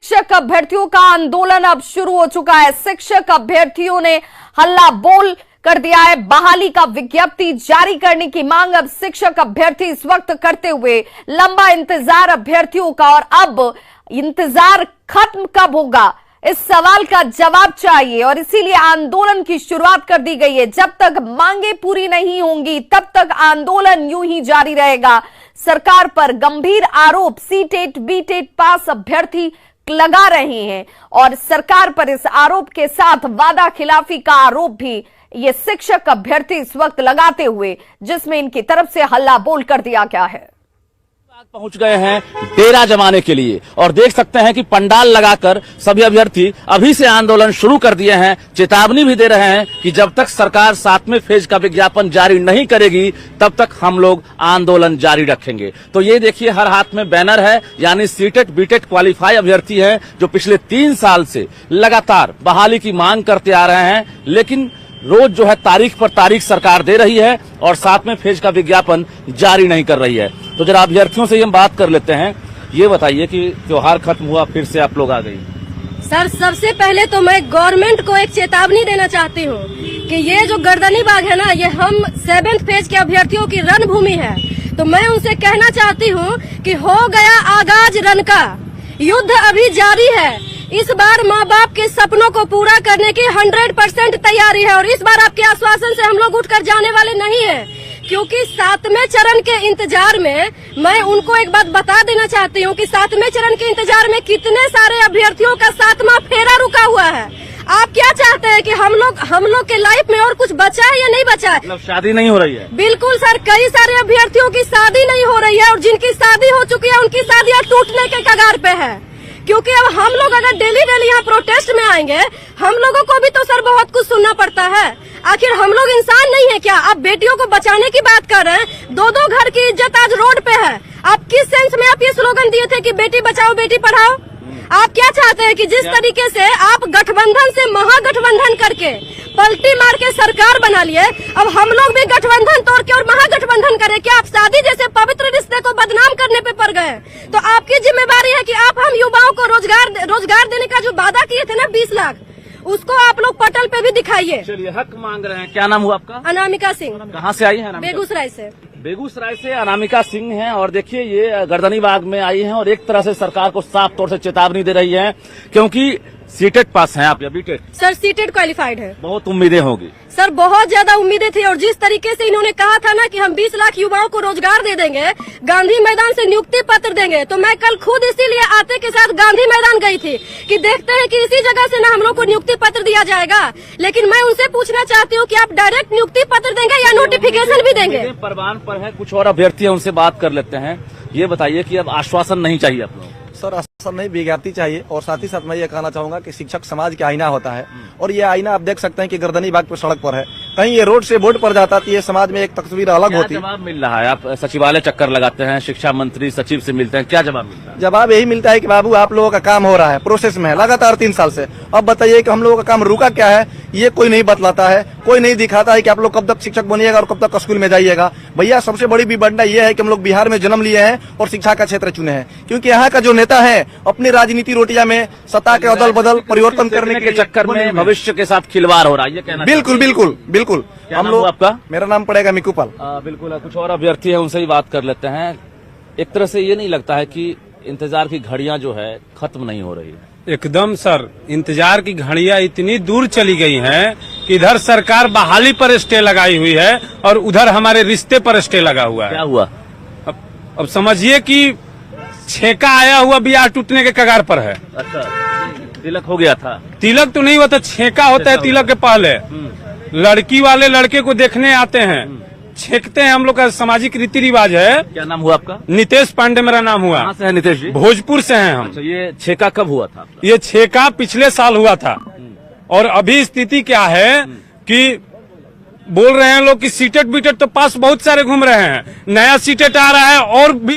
शिक्षक अभ्यर्थियों का आंदोलन अब शुरू हो चुका है। शिक्षक अभ्यर्थियों ने हल्ला बोल कर दिया है। बहाली का विज्ञप्ति जारी करने की मांग अब शिक्षक अभ्यर्थी इस वक्त करते हुए, लंबा इंतजार अभ्यर्थियों का। और अब इंतजार खत्म कब होगा, इस सवाल का जवाब चाहिए और इसीलिए आंदोलन की शुरुआत कर दी गई है। जब तक मांगे पूरी नहीं होंगी तब तक आंदोलन यूं ही जारी रहेगा। सरकार पर गंभीर आरोप सीटेट बीटेट पास अभ्यर्थी लगा रहे हैं और सरकार पर इस आरोप के साथ वादा खिलाफी का आरोप भी ये शिक्षक अभ्यर्थी इस वक्त लगाते हुए, जिसमें इनकी तरफ से हल्ला बोल कर दिया गया है। पहुंच गए हैं डेरा जमाने के लिए और देख सकते हैं कि पंडाल लगाकर सभी अभ्यर्थी अभी से आंदोलन शुरू कर दिए हैं। चेतावनी भी दे रहे हैं कि जब तक सरकार 7वें फेज का विज्ञापन जारी नहीं करेगी तब तक हम लोग आंदोलन जारी रखेंगे। तो ये देखिए, हर हाथ में बैनर है, यानी सीटेट बीटेट क्वालिफाई अभ्यर्थी हैं जो पिछले 3 साल से लगातार बहाली की मांग करते आ रहे हैं, लेकिन रोज जो है तारीख पर तारीख सरकार दे रही है और 7वें फेज का विज्ञापन जारी नहीं कर रही है। तो जरा अभ्यर्थियों से हम बात कर लेते हैं। ये बताइए कि त्योहार खत्म हुआ, फिर से आप लोग आ गई। सर, सबसे पहले तो मैं गवर्नमेंट को एक चेतावनी देना चाहती हूँ कि ये जो गर्दनी बाग है ना, ये हम 7th फेज के अभ्यर्थियों की रणभूमि है। तो मैं उनसे कहना चाहती हूँ कि हो गया आगाज रण का, युद्ध अभी जारी है। इस बार माँ बाप के सपनों को पूरा करने की 100% तैयारी है और इस बार आपके आश्वासन से हम लोग उठकर जाने वाले नहीं है, क्योंकि 7वें चरण के इंतजार में मैं उनको एक बात बता देना चाहती हूँ कि 7वें चरण के इंतजार में कितने सारे अभ्यर्थियों का 7वां फेरा रुका हुआ है। आप क्या चाहते हैं कि हम लोग के लाइफ में और कुछ बचा है या नहीं बचा है? मतलब शादी नहीं हो रही है? बिल्कुल सर, कई सारे अभ्यर्थियों की शादी नहीं हो रही है और जिनकी शादी हो चुकी है उनकी शादियां टूटने के कगार पे है। क्योंकि अब हम लोग अगर डेली यहाँ प्रोटेस्ट में आएंगे, हम लोगों को भी तो सर बहुत कुछ सुनना पड़ता है। आखिर हम लोग इंसान नहीं है क्या? आप बेटियों को बचाने की बात कर रहे हैं, 2-2 घर की इज्जत आज रोड पे है। आप किस सेंस में आप ये स्लोगन दिए थे कि बेटी बचाओ बेटी पढ़ाओ? आप क्या चाहते हैं कि जिस तरीके से आप गठबंधन से महागठबंधन करके पलटी मार के सरकार बना लिए, अब हम लोग भी गठबंधन तोड़ के और महागठबंधन करें? क्या आप शादी जैसे पवित्र रिश्ते को बदनाम करने पे पड़ गए? तो आपकी जिम्मेवारी है कि आप हम युवाओं को रोजगार देने का जो वादा किए थे ना 20 लाख, उसको आप लोग पटल पे भी दिखाइए। चलिए, हक मांग रहे हैं। क्या नाम हुआ आपका? अनामिका सिंह। कहाँ से आई है? बेगूसराय से। बेगूसराय से अनामिका सिंह हैं और देखिए ये गर्दनी बाग में आई हैं और एक तरह से सरकार को साफ तौर से चेतावनी दे रही है, क्योंकि सीटेट पास हैं आप या बीटेट? सर, सीटेट क्वालिफाइड है। बहुत उम्मीदें होगी सर, बहुत ज्यादा उम्मीदें थी और जिस तरीके से इन्होंने कहा था ना कि हम 20 लाख युवाओं को रोजगार दे देंगे, गांधी मैदान से नियुक्ति पत्र देंगे, तो मैं कल खुद इसीलिए आते के साथ गांधी मैदान गई थी कि देखते हैं कि इसी जगह से ना हम लोग को नियुक्ति पत्र दिया जाएगा। लेकिन मैं उनसे पूछना चाहती हूँ कि आप डायरेक्ट नियुक्ति पत्र देंगे या नोटिफिकेशन भी देंगे? परवान पर है, कुछ और अभ्यर्थी है, उनसे बात कर लेते हैं। ये बताइए कि अब आश्वासन नहीं चाहिए आप लोग? सर, आश्वासन नहीं, विज्ञप्ति चाहिए। और साथ ही साथ मैं ये कहना चाहूंगा कि शिक्षक समाज का आईना होता है और ये आईना आप देख सकते हैं कि गर्दनी बाग पर सड़क पर है, कहीं ये रोड से बोर्ड पर जाता तो ये समाज में एक तस्वीर अलग होती है। जवाब मिल रहा है? आप सचिवालय चक्कर लगाते हैं, शिक्षा मंत्री सचिव से मिलते हैं, क्या जवाब मिलता है? जवाब यही मिलता है कि बाबू आप लोगों का काम हो रहा है, प्रोसेस में है लगातार 3 साल से। अब बताइए कि हम लोगों का काम रुका क्या है, ये कोई नहीं बतलाता है, कोई नहीं दिखाता है कि आप लोग कब तक शिक्षक बनिएगा और कब तक स्कूल में जाइएगा। भैया, सबसे बड़ी विडंबना ये है कि हम लोग बिहार में जन्म लिए हैं और शिक्षा का क्षेत्र चुने हैं, क्योंकि यहाँ का जो नेता है अपनी राजनीति रोटिया में सत्ता के अदल बदल परिवर्तन करने के चक्कर में भविष्य के साथ खिलवाड़ हो रहा है, ये कहना? बिल्कुल बिल्कुल बिल्कुल। हम लोग, आपका? मेरा नाम पड़ेगा मिकुपाल। बिल्कुल। कुछ और अभ्यर्थी है, उनसे ही बात कर लेते हैं। एक तरह से ये नहीं लगता है कि इंतजार की घड़ियां जो है खत्म नहीं हो रही है? एकदम सर, इंतजार की घड़ियां इतनी दूर चली गई हैं कि इधर सरकार बहाली पर स्टे लगाई हुई है और उधर हमारे रिश्ते पर स्टे लगा हुआ है। क्या हुआ? अब समझिए कि छेका आया हुआ ब्याह टूटने के कगार पर है। अच्छा, तिलक हो गया था? तिलक तो नहीं हुआ था, छेका होता है तिलक के पहले। लड़की वाले लड़के को देखने आते हैं, छेकते हैं, हम लोग का सामाजिक रीति रिवाज है। क्या नाम हुआ आपका? नितेश पांडे मेरा नाम हुआ। कहाँ से है नितेश जी? भोजपुर से हैं हम। अच्छा, ये छेका कब हुआ था? ये छेका पिछले साल हुआ था और अभी स्थिति क्या है कि बोल रहे हैं लोग कि सीटेट बीटेट तो पास बहुत सारे घूम रहे हैं, नया सीटेट आ रहा है और भी